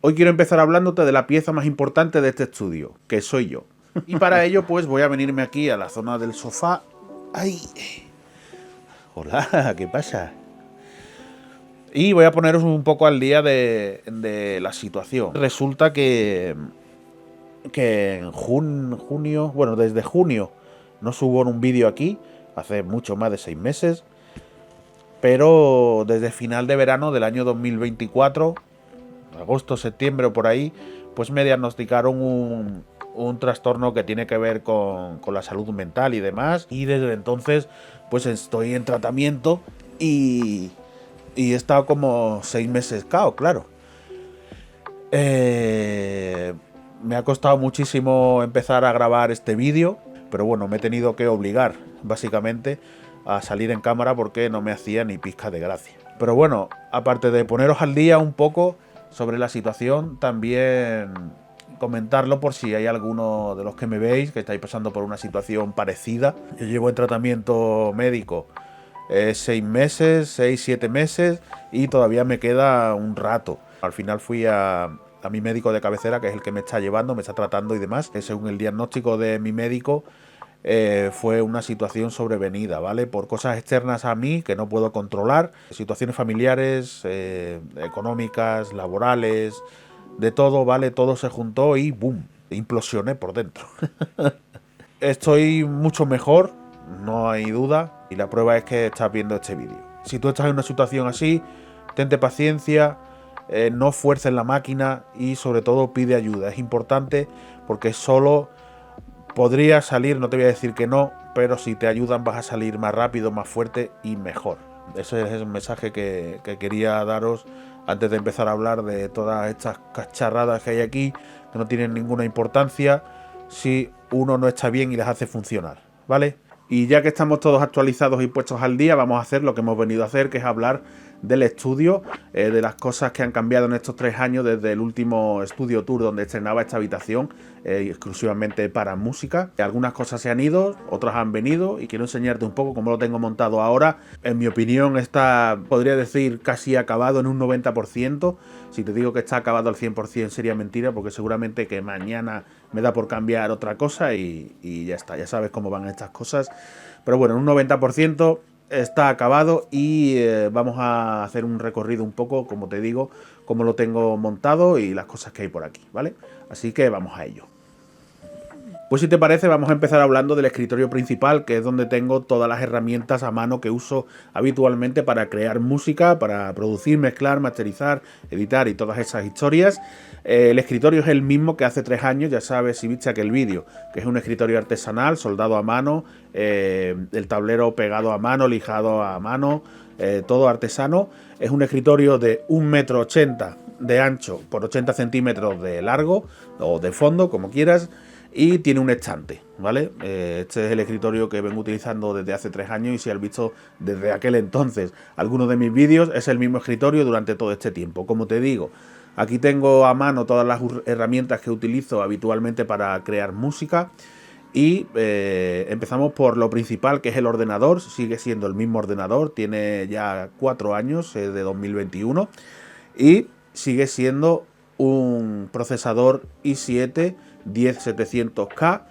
Hoy quiero empezar hablándote de la pieza más importante de este estudio, que soy yo. Y para ello pues voy a venirme aquí a la zona del sofá. ¡Ay! Hola, ¿qué pasa? Y voy a poneros un poco al día de la situación. Resulta que en junio, bueno, desde junio no subo un vídeo aquí, hace mucho más de 6 meses, pero desde final de verano del año 2024, agosto, septiembre o por ahí, pues me diagnosticaron un trastorno que tiene que ver con la salud mental y demás, y desde entonces pues estoy en tratamiento y he estado como 6 meses cao, claro. Me ha costado muchísimo empezar a grabar este vídeo, pero bueno, me he tenido que obligar, básicamente, a salir en cámara porque no me hacía ni pizca de gracia. Pero bueno, aparte de poneros al día un poco sobre la situación, también comentarlo por si hay alguno de los que me veis que estáis pasando por una situación parecida. Yo llevo en tratamiento médico 6 meses, 6, 7 meses y todavía me queda un rato. Al final fui a mi médico de cabecera, que es el que me está llevando, me está tratando y demás. Según el diagnóstico de mi médico, fue una situación sobrevenida, ¿vale? Por cosas externas a mí que no puedo controlar, situaciones familiares, económicas, laborales, de todo, ¿vale? Todo se juntó y ¡boom! Implosioné por dentro. Estoy mucho mejor, no hay duda, y la prueba es que estás viendo este vídeo. Si tú estás en una situación así, tente paciencia, no fuerces la máquina y sobre todo pide ayuda. Es importante porque solo podría salir, no te voy a decir que no, pero si te ayudan vas a salir más rápido, más fuerte y mejor. Ese es el mensaje que quería daros antes de empezar a hablar de todas estas cacharradas que hay aquí, que no tienen ninguna importancia si uno no está bien y las hace funcionar, ¿vale? Y ya que estamos todos actualizados y puestos al día, vamos a hacer lo que hemos venido a hacer, que es hablar del estudio, de las cosas que han cambiado en estos 3 años desde el último estudio tour donde estrenaba esta habitación, exclusivamente para música. Algunas cosas se han ido, otras han venido y quiero enseñarte un poco cómo lo tengo montado ahora. En mi opinión está, podría decir, casi acabado en un 90%. Si te digo que está acabado al 100% sería mentira, porque seguramente que mañana me da por cambiar otra cosa y ya está, ya sabes cómo van estas cosas. Pero bueno, en un 90% está acabado y vamos a hacer un recorrido un poco, como te digo, cómo lo tengo montado y las cosas que hay por aquí, ¿vale? Así que vamos a ello. Pues si te parece, vamos a empezar hablando del escritorio principal, que es donde tengo todas las herramientas a mano que uso habitualmente para crear música, para producir, mezclar, masterizar, editar y todas esas historias. El escritorio es el mismo que hace 3 años, ya sabes si viste aquel vídeo, que es un escritorio artesanal, soldado a mano, el tablero pegado a mano, lijado a mano, todo artesano. Es un escritorio de 1,80 m de ancho por 80 centímetros de largo o de fondo, como quieras. Y tiene un estante, ¿vale? Este es el escritorio que vengo utilizando desde hace 3 años y si has visto desde aquel entonces algunos de mis vídeos, es el mismo escritorio durante todo este tiempo. Como te digo, aquí tengo a mano todas las herramientas que utilizo habitualmente para crear música y empezamos por lo principal, que es el ordenador. Sigue siendo el mismo ordenador, tiene ya 4 años, de 2021 y sigue siendo un procesador i7 10700K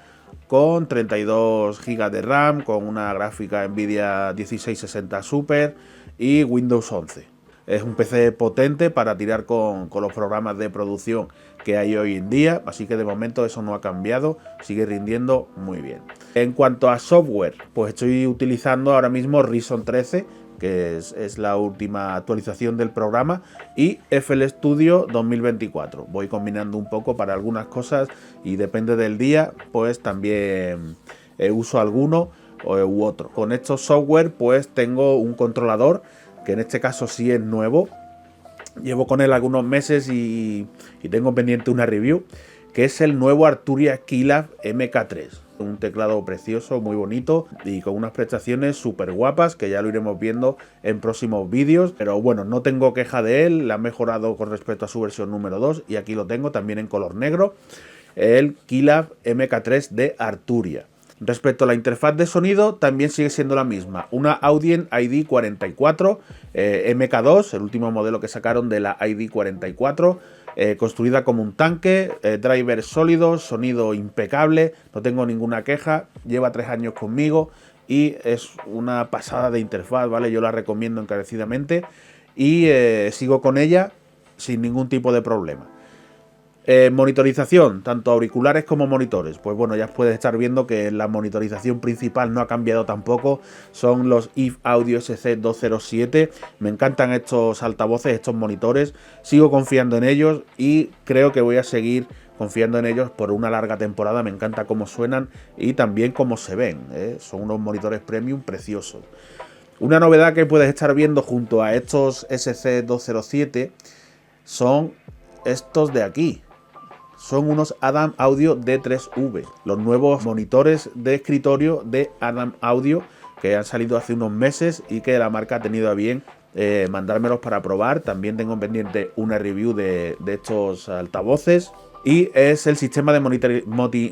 con 32 GB de RAM, con una gráfica Nvidia 1660 Super y Windows 11. Es un PC potente para tirar con los programas de producción que hay hoy en día, así que de momento eso no ha cambiado, sigue rindiendo muy bien. En cuanto a software, pues estoy utilizando ahora mismo Reason 13, que es la última actualización del programa, y FL Studio 2024. Voy combinando un poco para algunas cosas y depende del día, pues también uso alguno u otro. Con estos software pues tengo un controlador, que en este caso sí es nuevo. Llevo con él algunos meses y tengo pendiente una review, que es el nuevo Arturia Keylab MK3. Un teclado precioso, muy bonito y con unas prestaciones súper guapas que ya lo iremos viendo en próximos vídeos. Pero bueno, no tengo queja de él, la ha mejorado con respecto a su versión número 2 y aquí lo tengo también en color negro, el Keylab MK3 de Arturia. Respecto a la interfaz de sonido, también sigue siendo la misma, una Audient ID44 MK2, el último modelo que sacaron de la ID44, construida como un tanque, drivers sólidos, sonido impecable, no tengo ninguna queja, lleva 3 años conmigo y es una pasada de interfaz, ¿vale? Yo la recomiendo encarecidamente y sigo con ella sin ningún tipo de problema. Monitorización, tanto auriculares como monitores. Pues bueno, ya puedes estar viendo que la monitorización principal no ha cambiado tampoco. Son los Eve Audio SC207. Me encantan estos altavoces, estos monitores. Sigo confiando en ellos y creo que voy a seguir confiando en ellos por una larga temporada. Me encanta cómo suenan y también cómo se ven, ¿eh? Son unos monitores premium preciosos. Una novedad que puedes estar viendo junto a estos SC207 son estos de aquí. Son unos Adam Audio D3V, los nuevos monitores de escritorio de Adam Audio que han salido hace unos meses y que la marca ha tenido a bien mandármelos para probar. También tengo pendiente una review de estos altavoces. Y es el sistema de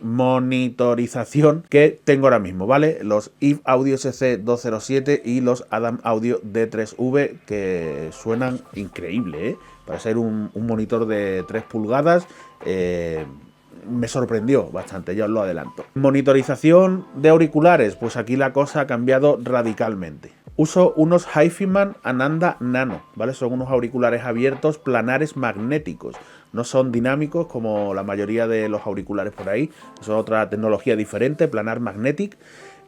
monitorización que tengo ahora mismo, ¿vale? Los Eve Audio SC207 y los Adam Audio D3V, que suenan increíble, ¿eh? Para ser un monitor de 3 pulgadas, me sorprendió bastante, ya os lo adelanto. Monitorización de auriculares, pues aquí la cosa ha cambiado radicalmente. Uso unos HiFiMan Ananda Nano, ¿vale? Son unos auriculares abiertos planares magnéticos. No son dinámicos como la mayoría de los auriculares por ahí. Son otra tecnología diferente, planar magnetic.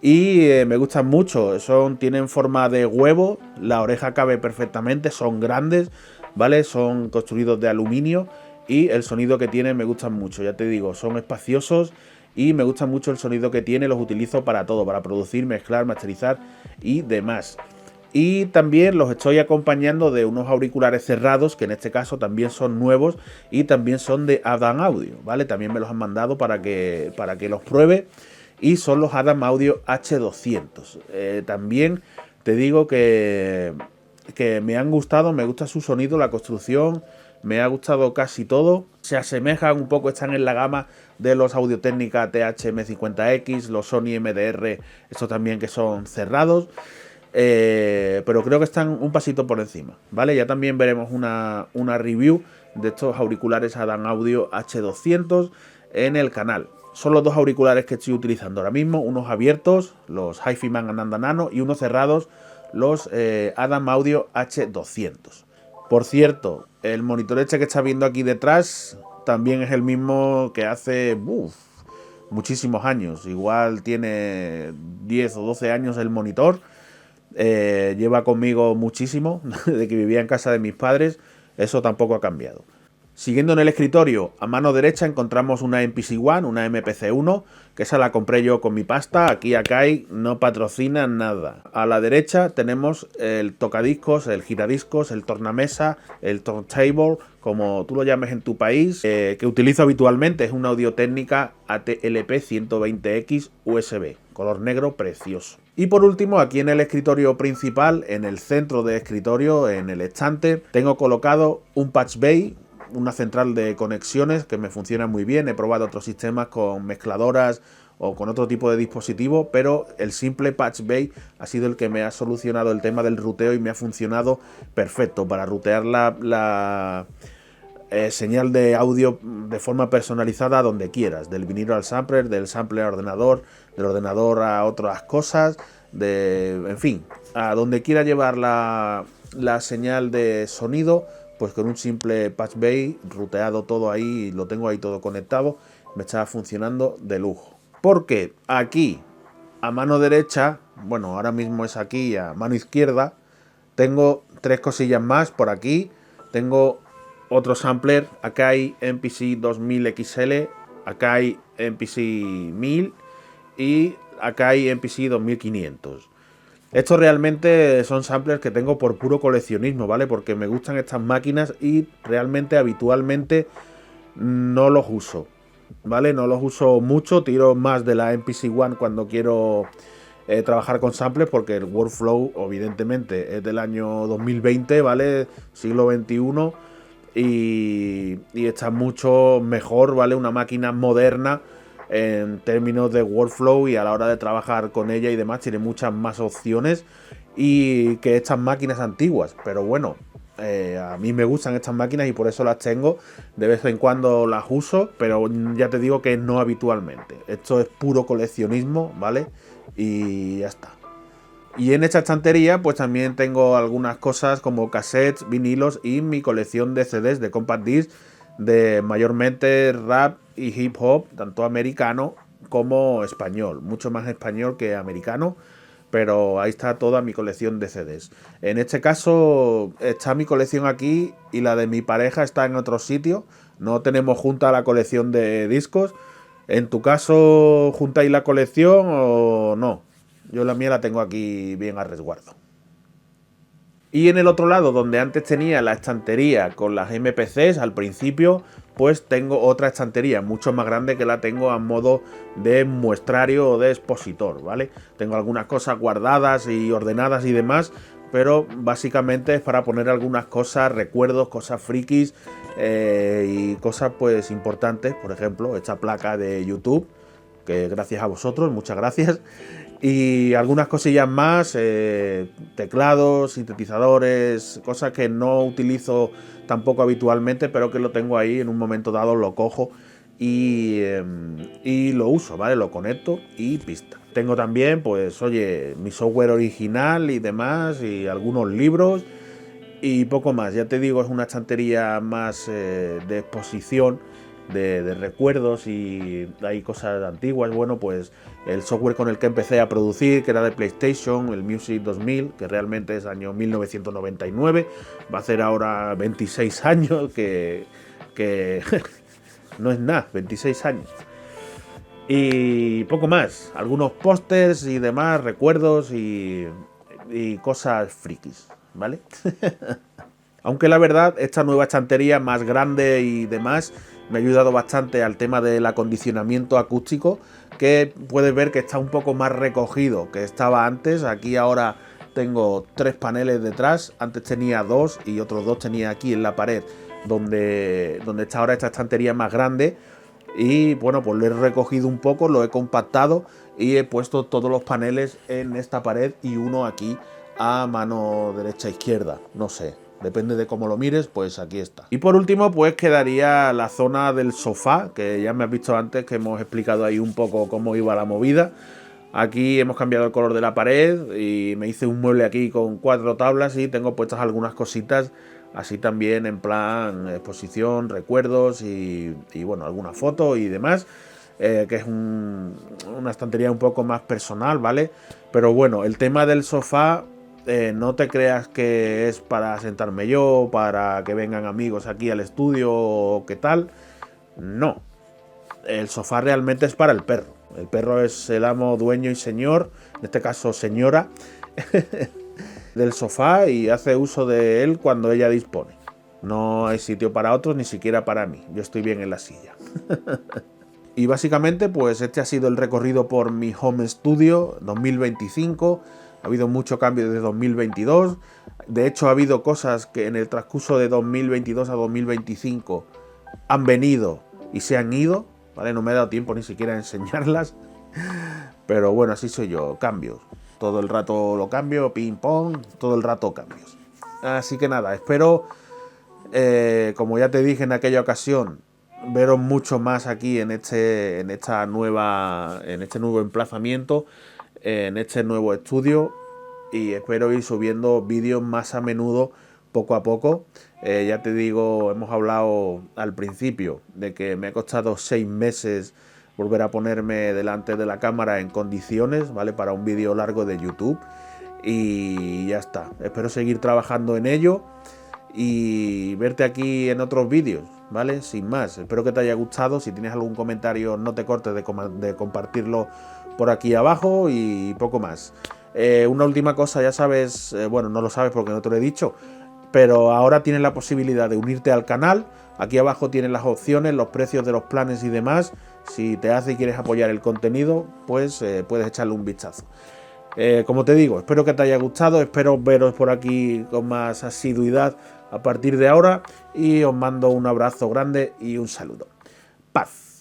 Y me gustan mucho. Tienen forma de huevo, la oreja cabe perfectamente, son grandes, ¿vale? Son construidos de aluminio y el sonido que tienen me gustan mucho. Ya te digo, son espaciosos y me gusta mucho el sonido que tiene. Los utilizo para todo, para producir, mezclar, masterizar y demás. Y también los estoy acompañando de unos auriculares cerrados, que en este caso también son nuevos y también son de Adam Audio, ¿vale? También me los han mandado para que los pruebe y son los Adam Audio H200. También te digo que me han gustado, me gusta su sonido, la construcción, me ha gustado casi todo. Se asemejan un poco, están en la gama de los Audio-Técnica TH-M50X, los Sony MDR, estos también que son cerrados. Pero creo que están un pasito por encima, ¿vale? Ya también veremos una review de estos auriculares Adam Audio H200 en el canal. Son los dos auriculares que estoy utilizando ahora mismo, unos abiertos, los HiFiMan Ananda Nano, y unos cerrados, los Adam Audio H200. Por cierto, el monitor este que está viendo aquí detrás también es el mismo que hace muchísimos años. Igual tiene 10 o 12 años el monitor. Lleva conmigo muchísimo, desde que vivía en casa de mis padres. Eso tampoco ha cambiado. Siguiendo en el escritorio, a mano derecha encontramos una MPC One, una MPC1, que esa la compré yo con mi pasta. Aquí Akai no patrocina nada. A la derecha tenemos el tocadiscos, el giradiscos, el tornamesa, el turntable, como tú lo llames en tu país, que utilizo habitualmente. Es una Audio-Técnica ATLP 120X USB, color negro precioso. Y por último, aquí en el escritorio principal, en el centro de escritorio, en el estante, tengo colocado un patch bay, una central de conexiones que me funciona muy bien. He probado otros sistemas con mezcladoras o con otro tipo de dispositivo, pero el simple patch bay ha sido el que me ha solucionado el tema del ruteo y me ha funcionado perfecto para rutear la señal de audio de forma personalizada donde quieras, del vinilo al sampler, del sampler al ordenador, del ordenador a otras cosas, en fin, a donde quiera llevar la señal de sonido. Pues con un simple patch bay, ruteado todo ahí, lo tengo ahí todo conectado, me está funcionando de lujo. Porque aquí, a mano derecha, bueno, ahora mismo es aquí, a mano izquierda, tengo 3 cosillas más por aquí. Tengo otro sampler, Akai MPC 2000 XL, Akai MPC 1000 y Akai MPC 2500. Estos realmente son samplers que tengo por puro coleccionismo, ¿vale? Porque me gustan estas máquinas y realmente habitualmente no los uso, ¿vale? No los uso mucho, tiro más de la MPC One cuando quiero trabajar con samplers, porque el workflow evidentemente es del año 2020, ¿vale? Siglo XXI y está mucho mejor, ¿vale? Una máquina moderna en términos de workflow y a la hora de trabajar con ella y demás tiene muchas más opciones y que estas máquinas antiguas. Pero bueno, A mí me gustan estas máquinas y por eso las tengo. De vez en cuando las uso, pero ya te digo que no habitualmente. Esto es puro coleccionismo, ¿vale? Y ya está. Y en esta estantería pues también tengo algunas cosas como cassettes, vinilos y mi colección de CDs de compact disc de mayormente rap y hip hop, tanto americano como español. Mucho más español que americano, pero ahí está toda mi colección de CDs. En este caso está mi colección aquí y la de mi pareja está en otro sitio. No tenemos junta la colección de discos. ¿En tu caso juntáis la colección o no? Yo la mía la tengo aquí bien a resguardo. Y en el otro lado, donde antes tenía la estantería con las MPCs al principio, pues tengo otra estantería mucho más grande que la tengo a modo de muestrario o de expositor, ¿vale? Tengo algunas cosas guardadas y ordenadas y demás, pero básicamente es para poner algunas cosas, recuerdos, cosas frikis y cosas pues importantes. Por ejemplo, esta placa de YouTube, que gracias a vosotros, muchas gracias. Y algunas cosillas más, teclados, sintetizadores, cosas que no utilizo tampoco habitualmente, pero que lo tengo ahí, en un momento dado lo cojo y lo uso, ¿vale? Lo conecto y pista. Tengo también, pues, oye, mi software original y demás, y algunos libros y poco más. Ya te digo, es una estantería más de exposición, de recuerdos, y hay cosas antiguas. Bueno, pues el software con el que empecé a producir, que era de PlayStation, el Music 2000, que realmente es año 1999, va a hacer ahora 26 años, que no es nada, 26 años. Y poco más, algunos pósters y demás, recuerdos y cosas frikis, ¿vale? Aunque la verdad, esta nueva estantería más grande y demás me ha ayudado bastante al tema del acondicionamiento acústico, que puedes ver que está un poco más recogido que estaba antes. Aquí ahora tengo 3 paneles detrás, antes tenía 2 y otros 2 tenía aquí en la pared donde está ahora esta estantería más grande. Y bueno, pues lo he recogido un poco, lo he compactado y he puesto todos los paneles en esta pared y uno aquí a mano derecha izquierda, no sé, depende de cómo lo mires, pues aquí está. Y por último pues quedaría la zona del sofá, que ya me has visto antes que hemos explicado ahí un poco cómo iba la movida. Aquí hemos cambiado el color de la pared y me hice un mueble aquí con 4 tablas y tengo puestas algunas cositas así también en plan exposición, recuerdos y bueno, alguna foto y demás, que es una estantería un poco más personal, ¿vale? Pero bueno, el tema del sofá, no te creas que es para sentarme yo, para que vengan amigos aquí al estudio o qué tal. No, el sofá realmente es para el perro. El perro es el amo, dueño y señor, en este caso señora, del sofá, y hace uso de él cuando ella dispone. No hay sitio para otros, ni siquiera para mí. Yo estoy bien en la silla. Y básicamente pues este ha sido el recorrido por mi home studio 2025. Ha habido mucho cambio desde 2022. De hecho ha habido cosas que en el transcurso de 2022 a 2025 han venido y se han ido, ¿vale? No me he dado tiempo ni siquiera a enseñarlas. Pero bueno, así soy yo, cambios. Todo el rato lo cambio, ping pong, todo el rato cambios. Así que nada, espero, como ya te dije en aquella ocasión, veros mucho más aquí en este nuevo emplazamiento, en este nuevo estudio, y espero ir subiendo vídeos más a menudo, poco a poco. Ya te digo, hemos hablado al principio de que me ha costado 6 meses volver a ponerme delante de la cámara en condiciones, ¿vale? Para un vídeo largo de YouTube. Y ya está. Espero seguir trabajando en ello y verte aquí en otros vídeos, ¿vale? Sin más, espero que te haya gustado. Si tienes algún comentario, no te cortes de compartirlo por aquí abajo y poco más. Una última cosa, ya sabes, bueno, no lo sabes porque no te lo he dicho, pero ahora tienes la posibilidad de unirte al canal. Aquí abajo tienes las opciones, los precios de los planes y demás. Si te hace y quieres apoyar el contenido, pues puedes echarle un vistazo. Como te digo, espero que te haya gustado, espero veros por aquí con más asiduidad a partir de ahora y os mando un abrazo grande y un saludo. Paz.